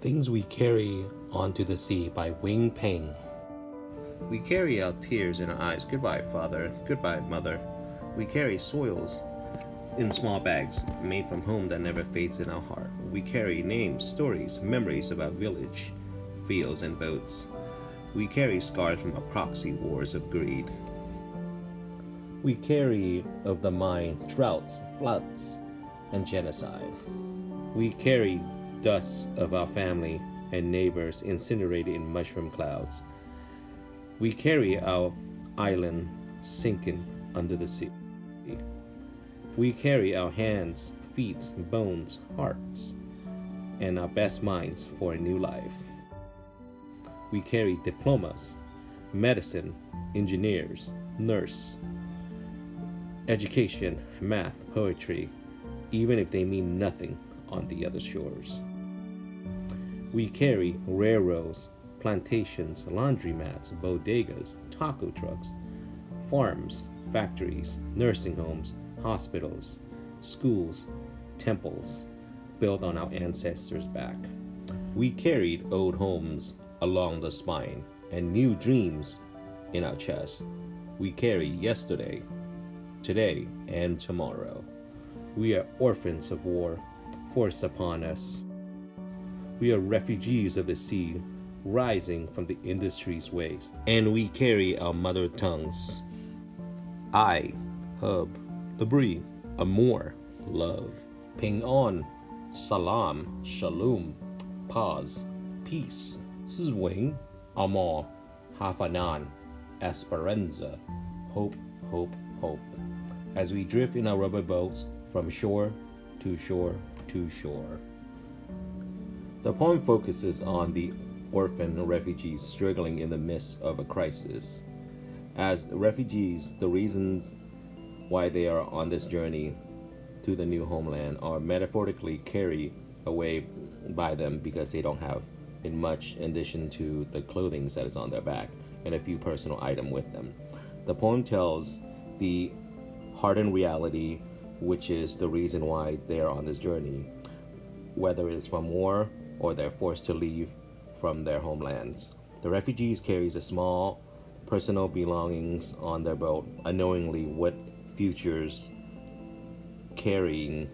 Things We Carry Onto the Sea by Wang Ping. We carry out tears in our eyes. Goodbye, father. Goodbye, mother. We carry soils in small bags made from home that never fades in our heart. We carry names, stories, memories about village, fields, and boats. We carry scars from our proxy wars of greed. We carry of the mind droughts, floods, and genocide. We carry dust of our family and neighbors incinerated in mushroom clouds. We carry our island sinking under the sea. We carry our hands, feet, bones, hearts, and our best minds for a new life. We carry diplomas, medicine, engineers, nurse, education, math, poetry, even if they mean nothing on the other shores. We carry railroads, plantations, laundromats, bodegas, taco trucks, farms, factories, nursing homes, hospitals, schools, temples, built on our ancestors' back. We carried old homes along the spine and new dreams in our chest. We carry yesterday, today, and tomorrow. We are orphans of war forced upon us. We are refugees of the sea, rising from the industry's waste. And we carry our mother tongues. I, hub, abri, amor, love. Ping on, salam, shalom, pause, peace, sizwing, amor, hafanan, esperanza, hope, hope, hope. As we drift in our rubber boats from shore to shore to shore. The poem focuses on the orphan refugees struggling in the midst of a crisis. As refugees, the reasons why they are on this journey to the new homeland are metaphorically carried away by them because they don't have much in addition to the clothing that is on their back and a few personal items with them. The poem tells the hardened reality, which is the reason why they are on this journey, whether it is from war or they're forced to leave from their homelands. The refugees carries a small personal belongings on their boat, unknowingly what futures carrying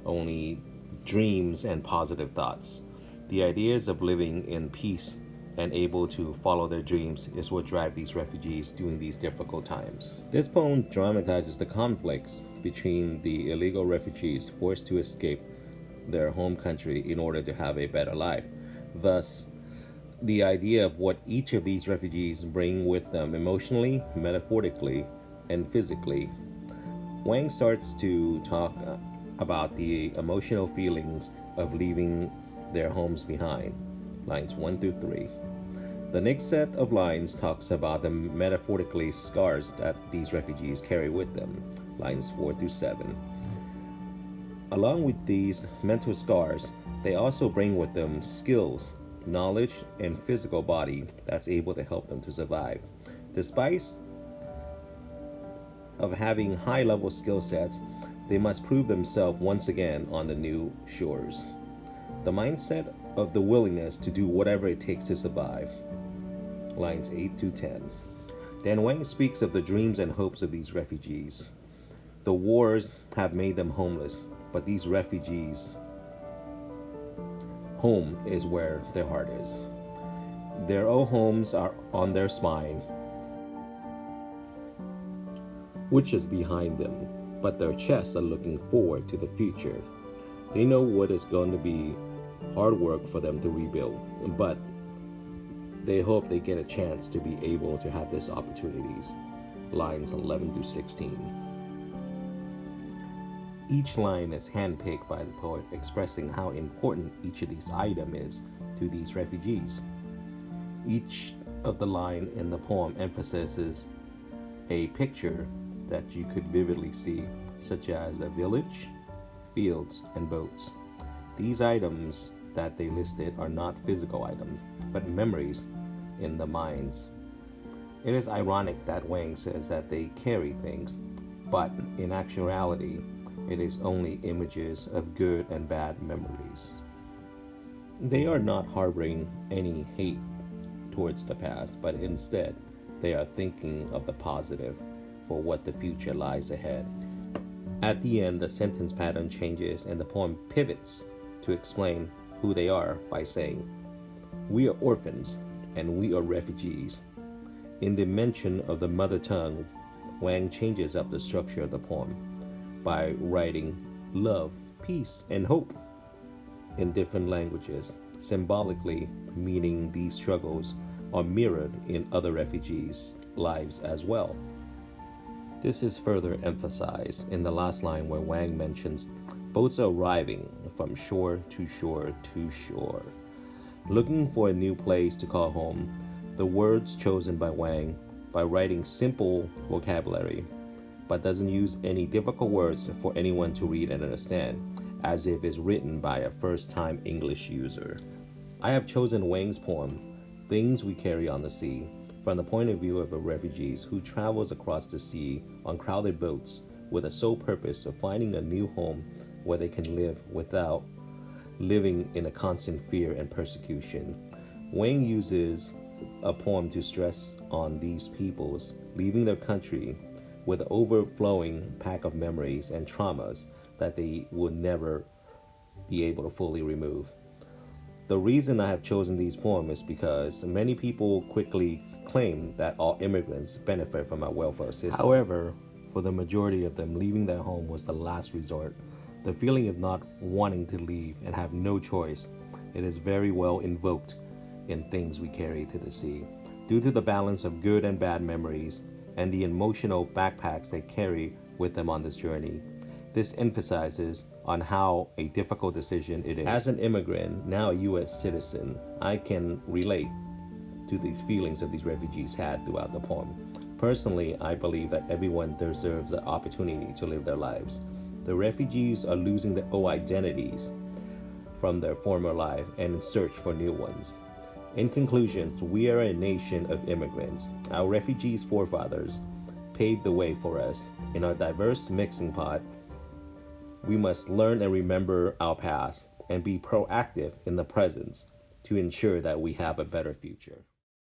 only dreams and positive thoughts. The ideas of living in peace and able to follow their dreams is what drive these refugees during these difficult times. This poem dramatizes the conflicts between the illegal refugees forced to escape their home country in order to have a better life. Thus, the idea of what each of these refugees bring with them emotionally, metaphorically, and physically. Wang starts to talk about the emotional feelings of leaving their homes behind, lines 1 through 3. The next set of lines talks about the metaphorically scars that these refugees carry with them, lines 4 through 7. Along with these mental scars, they also bring with them skills, knowledge, and physical body that's able to help them to survive. Despite of having high-level skill sets, they must prove themselves once again on the new shores. The mindset of the willingness to do whatever it takes to survive, lines 8 to 10. Then Wang speaks of the dreams and hopes of these refugees. The wars have made them homeless, but these refugees, home is where their heart is. Their old homes are on their spine, which is behind them, but their chests are looking forward to the future. They know what is going to be hard work for them to rebuild, but they hope they get a chance to be able to have these opportunities, lines 11 through 16. Each line is handpicked by the poet, expressing how important each of these items is to these refugees. Each of the line in the poem emphasizes a picture that you could vividly see, such as a village, fields, and boats. These items that they listed are not physical items, but memories in the minds. It is ironic that Wang says that they carry things, but in actuality, it is only images of good and bad memories. They are not harboring any hate towards the past, but instead, they are thinking of the positive for what the future lies ahead. At the end, the sentence pattern changes and the poem pivots to explain who they are by saying, "We are orphans and we are refugees." In the mention of the mother tongue, Wang changes up the structure of the poem by writing love, peace, and hope in different languages, symbolically meaning these struggles are mirrored in other refugees' lives as well. This is further emphasized in the last line where Wang mentions boats are arriving from shore to shore to shore. Looking for a new place to call home, the words chosen by Wang by writing simple vocabulary, but doesn't use any difficult words for anyone to read and understand, as if it's written by a first-time English user. I have chosen Wang's poem, Things We Carry on the Sea, from the point of view of a refugee who travels across the sea on crowded boats with the sole purpose of finding a new home where they can live without living in a constant fear and persecution. Wang uses a poem to stress on these peoples leaving their country with an overflowing pack of memories and traumas that they will never be able to fully remove. The reason I have chosen these poems is because many people quickly claim that all immigrants benefit from our welfare system. However, for the majority of them, leaving their home was the last resort. The feeling of not wanting to leave and have no choice, it is very well invoked in Things We Carry to the Sea, due to the balance of good and bad memories and the emotional backpacks they carry with them on this journey. This emphasizes on how a difficult decision it is. As an immigrant, now a U.S. citizen, I can relate to these feelings that these refugees had throughout the poem. Personally, I believe that everyone deserves the opportunity to live their lives. The refugees are losing their old identities from their former life and in search for new ones. In conclusion, we are a nation of immigrants. Our refugees' forefathers paved the way for us. In our diverse mixing pot, we must learn and remember our past and be proactive in the present to ensure that we have a better future.